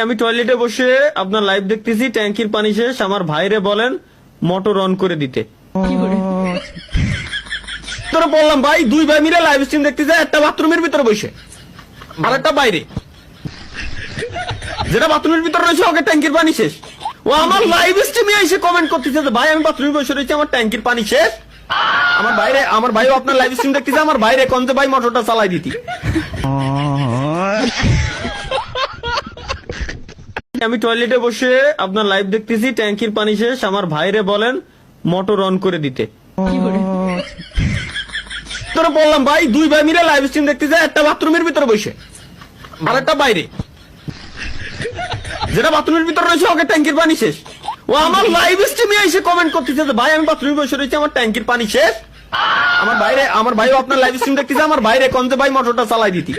আমি টয়লেটে বসে আপনার লাইভ দেখতেছি, ট্যাঙ্কির পানি শেষ, আমার ভাইরে বলেন মোটর অন করে দিতে। তোরা বললাম ভাই, দুই ভাই মিলে লাইভ স্ট্রিম দেখতেছে, একটা বাথরুমের ভিতরে বসে আর একটা বাইরে। যেটা বাথরুমের ভিতরে রয়েছে ওকে ট্যাঙ্কির পানি শেষ। ও আমার লাইভ স্ট্রিমে এসে কমেন্ট করতেছে যে ভাই আমি বাথরুমে বসে রয়েছি, আমার ট্যাঙ্কির পানি শেষ। আমার ভাইও আপনার লাইভ স্ট্রিম দেখতেছে, আমার বাইরে কোন যে ভাই মোটরটা চালাই দিতি। আমি টয়লেটে বসে আপনার লাইভ দেখতেছি, ট্যাঙ্কির পানি শেষ, আমার ভাইরে বলেন মোটর অন করে দিতে। তোরা বললাম ভাই, দুই ভাই মিলে লাইভ স্ট্রিম দেখতেছে, একটা বাথরুমের ভিতরে বসে আর একটা বাইরে। যেটা বাথরুমের ভিতরে রয়েছে ওকে ট্যাঙ্কির পানি শেষ। ও আমার লাইভ স্ট্রিমে এসে কমেন্ট করতেছে যে ভাই আমি বাথরুমে বসে রয়েছি, আমার ট্যাঙ্কির পানি শেষ। আমার ভাইও আপনার লাইভ স্ট্রিম দেখতেছে, আমার বাইরে কোন যে ভাই মোটরটা চালাই দিতি।